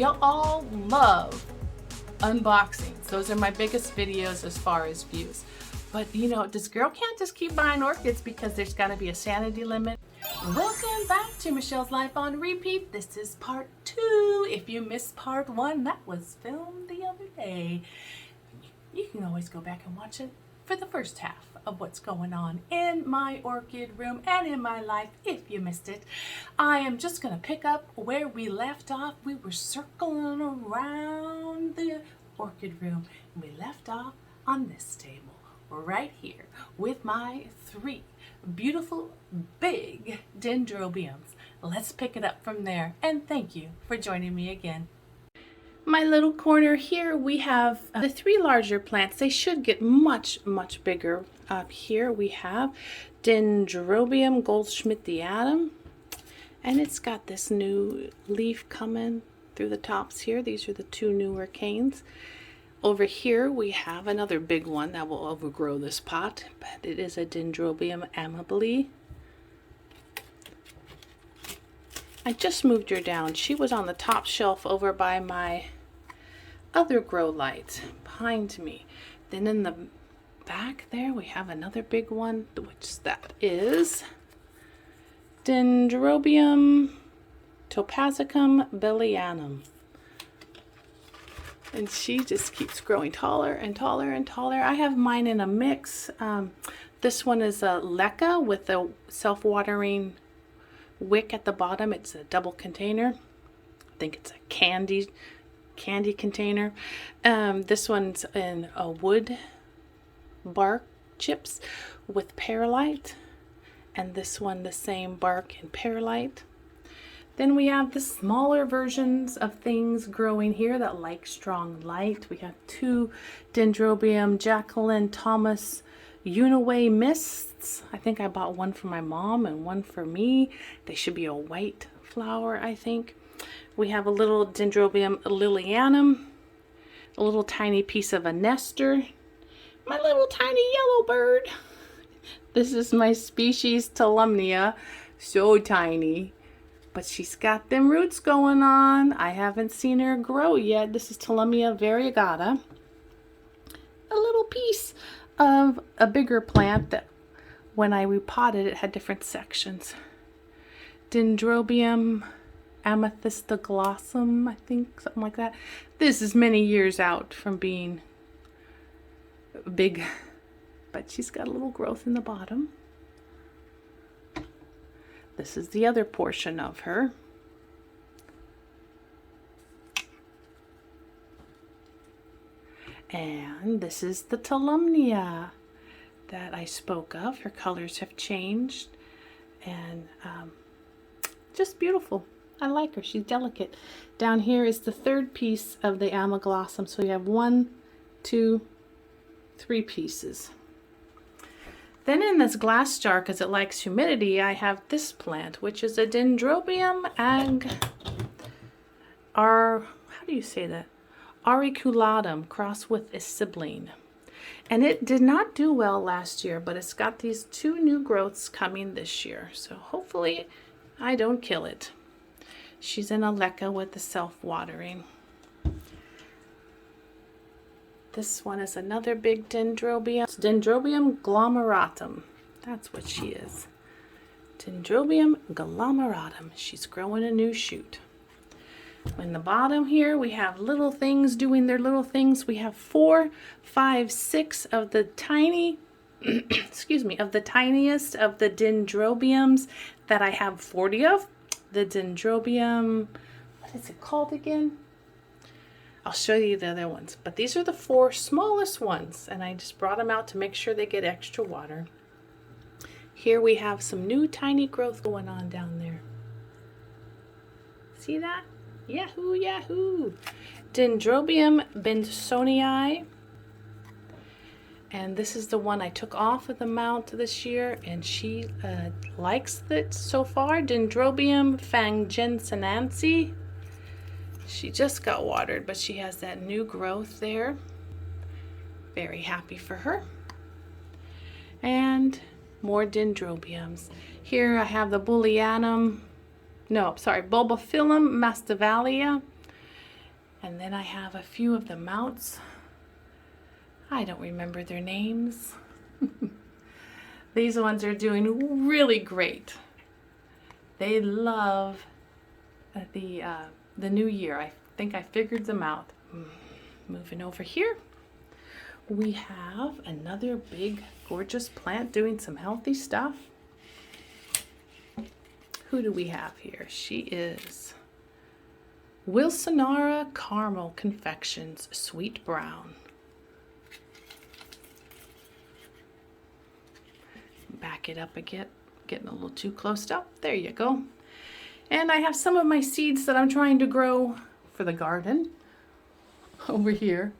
y'all all love unboxings. Those are my biggest videos as far as views. But you know, this girl can't just keep buying orchids because there's got to be a sanity limit. Welcome back to Michelle's Life on Repeat. This is part 2. If you missed part 1, that was filmed the other day. You can always go back and watch it for the first half of what's going on in my orchid room and in my life if you missed it. I am just going to pick up where we left off. We were circling around the orchid room and we left off on this table right here with my 3 beautiful big dendrobiums. Let's pick it up from there, and thank you for joining me again. My little corner here, we have the 3 larger plants. They should get much bigger. Up here we have Dendrobium goldschmidtianum, and it's got this new leaf coming through the tops here. These are the 2 newer canes. Over here we have another big one that will overgrow this pot, but it is a Dendrobium amabile. I just moved her down. She was on the top shelf over by my other grow lights behind me. Then in the back there we have another big one, which that is Dendrobium topazicum bellianum. And she just keeps growing taller and taller and taller. I have mine in a mix. This one is a leca with a self-watering wick at the bottom. It's a double container. I think it's a candy container. This one's in a wood bark chips with perlite, and this one the same bark and perlite. Then we have the smaller versions of things growing here that like strong light. We have 2 Dendrobium Jacqueline Thomas Uniway mists. I think I bought one for my mom and one for me. They should be a white flower, I think. We have a little Dendrobium lilianum, a little tiny piece of a nester, my little tiny yellow bird. This is my species Tolumnia, so tiny. But she's got them roots going on. I haven't seen her grow yet. This is Tolumnia variegata. A little piece of a bigger plant that when I repotted it had different sections. Dendrobium amethystoglossum, I think, something like that. This is many years out from being big, but she's got a little growth in the bottom. This is the other portion of her. And this is the Tolumnia that I spoke of. Her colors have changed, and just beautiful. I like her. She's delicate. Down here is the 3rd piece of the amaglossum. So you have 1, 2, 3 pieces. Then in this glass jar, because it likes humidity, I have this plant, which is a Dendrobium how do you say that? Auriculatum crossed with a sibling. And it did not do well last year, but it's got these 2 new growths coming this year. So hopefully I don't kill it. She's in a leca with the self-watering. This one is another big Dendrobium. It's Dendrobium glomeratum. That's what she is. Dendrobium glomeratum. She's growing a new shoot. In the bottom here, we have little things doing their little things. We have 4, 5, 6 of the tiny, excuse me, of the tiniest of the Dendrobiums that I have 40 of. The Dendrobium, what is it called again? I'll show you the other ones, but these are the 4 smallest ones, and I just brought them out to make sure they get extra water. Here we have some new tiny growth going on down there. See that? Yahoo, yahoo! Dendrobium bensonii, and this is the one I took off of the mount this year, and she likes it so far. Dendrobium fangensinense. She just got watered, but she has that new growth there. Very happy for her. And more dendrobiums. Here I have the Bullianum, no, sorry, Bulbophyllum mastivalia. And then I have a few of the mounts. I don't remember their names. These ones are doing really great. They love the new year. I think I figured them out. Moving over here, we have another big, gorgeous plant doing some healthy stuff. Who do we have here? She is Wilsonara Caramel Confections Sweet Brown. Back it up again, getting a little too close up. There you go. And I have some of my seeds that I'm trying to grow for the garden over here.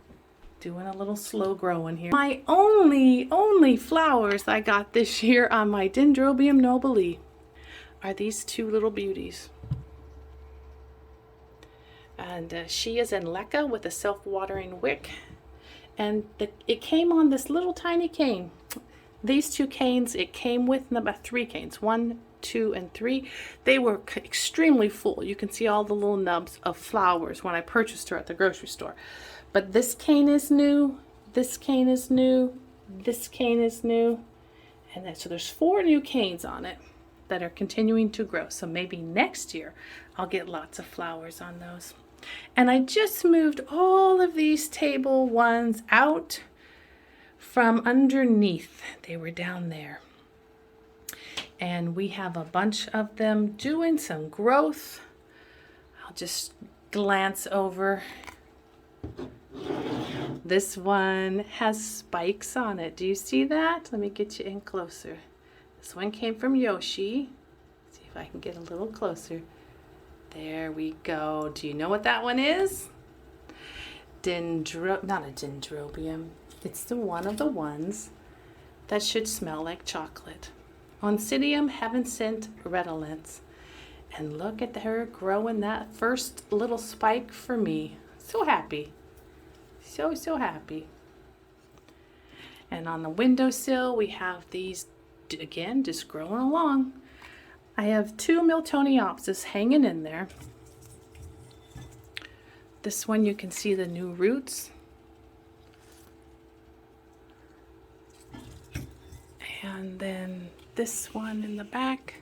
Doing a little slow growing here. My only flowers I got this year on my Dendrobium nobile are these two little beauties. And she is in Leca with a self-watering wick. And it came on this little tiny cane. These two canes, it came with about 3 canes. 1, 2, and 3. They were extremely full. You can see all the little nubs of flowers when I purchased her at the grocery store. But this cane is new, this cane is new, this cane is new. And then, so there's 4 new canes on it that are continuing to grow. So maybe next year I'll get lots of flowers on those. And I just moved all of these table ones out from underneath. They were down there. And we have a bunch of them doing some growth. I'll just glance over. This one has spikes on it. Do you see that? Let me get you in closer. This one came from Yoshi. See if I can get a little closer. There we go. Do you know what that one is? Not a dendrobium. It's one of the ones that should smell like chocolate. Oncidium heaven sent redolence. And look at her growing that first little spike for me. So happy. So happy. And on the windowsill we have these, again, just growing along. I have 2 Miltoniopsis hanging in there. This one you can see the new roots. And then this one in the back.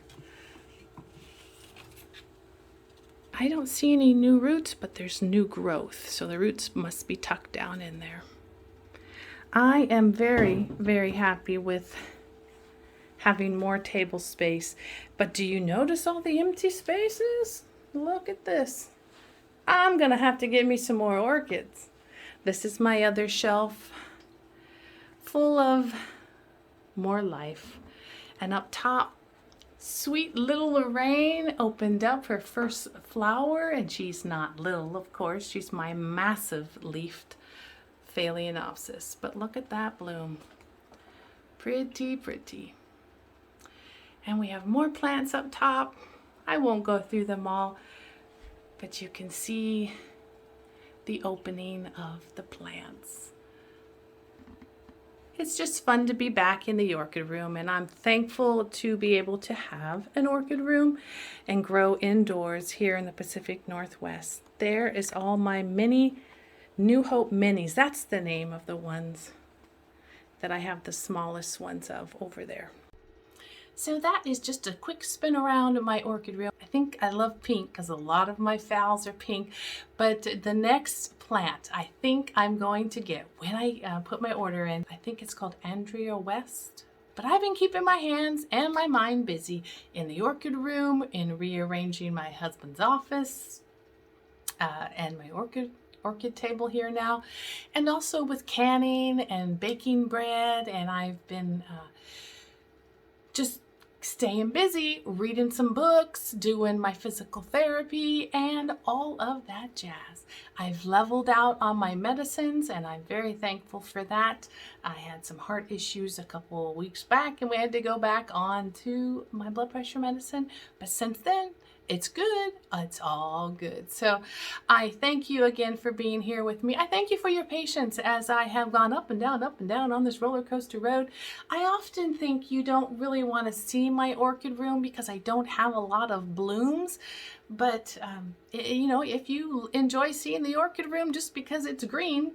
I don't see any new roots, but there's new growth. So the roots must be tucked down in there. I am very happy with having more table space. But do you notice all the empty spaces? Look at this. I'm gonna have to get me some more orchids. This is my other shelf full of more life. And up top, sweet little Lorraine opened up her first flower, and she's not little, of course. She's my massive leafed Phalaenopsis. But look at that bloom. Pretty. And we have more plants up top. I won't go through them all, but you can see the opening of the plants. It's just fun to be back in the orchid room, and I'm thankful to be able to have an orchid room and grow indoors here in the Pacific Northwest. There is all my mini New Hope minis. That's the name of the ones that I have the smallest ones of over there. So that is just a quick spin around my orchid room. I think I love pink because a lot of my phals are pink, but the next plant I think I'm going to get when I put my order in, I think it's called Andrea West. But I've been keeping my hands and my mind busy in the orchid room, in rearranging my husband's office and my orchid table here now, and also with canning and baking bread. And I've been just staying busy, reading some books, doing my physical therapy, and all of that jazz. I've leveled out on my medicines, and I'm very thankful for that. I had some heart issues a couple of weeks back, and we had to go back on to my blood pressure medicine. But since then, It's good. It's all good. So I thank you again for being here with me. I thank you for your patience as I have gone up and down on this roller coaster road. I often think you don't really want to see my orchid room because I don't have a lot of blooms. But, you know, if you enjoy seeing the orchid room just because it's green,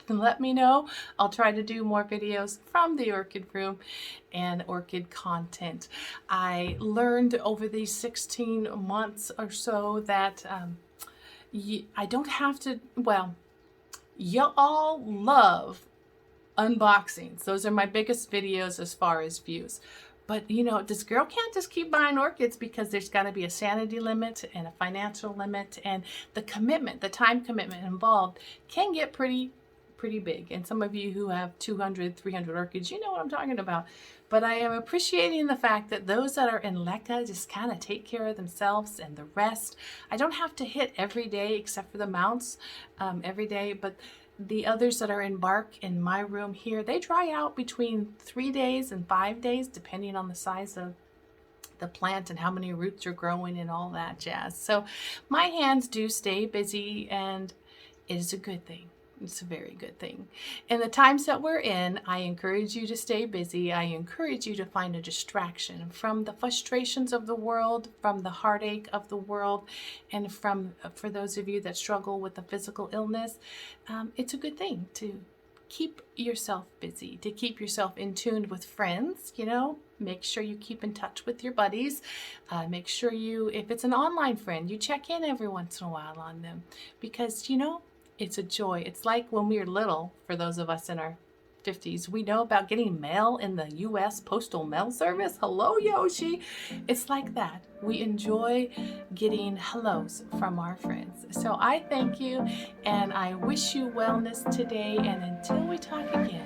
then let me know. I'll try to do more videos from the orchid room and orchid content. I learned over these 16 months or so that I don't have to, well, you all love unboxings. Those are my biggest videos as far as views. But you know, this girl can't just keep buying orchids because there's got to be a sanity limit and a financial limit, and the commitment, the time commitment involved can get pretty big. And some of you who have 200, 300 orchids, you know what I'm talking about. But I am appreciating the fact that those that are in LECA just kind of take care of themselves, and the rest, I don't have to hit every day except for the mounts every day. But the others that are in bark in my room here, they dry out between 3 days and 5 days, depending on the size of the plant and how many roots are growing and all that jazz. So my hands do stay busy, and it is a good thing. It's a very good thing. In the times that we're in, I encourage you to stay busy. I encourage you to find a distraction from the frustrations of the world, from the heartache of the world, and for those of you that struggle with a physical illness, it's a good thing to keep yourself busy, to keep yourself in tune with friends, you know. Make sure you keep in touch with your buddies. Make sure you, if it's an online friend, you check in every once in a while on them, because, you know, it's a joy. It's like when we were little, for those of us in our 50s, we know about getting mail in the U.S. Postal Mail Service. Hello, Yoshi. It's like that. We enjoy getting hellos from our friends. So I thank you, and I wish you wellness today. And until we talk again,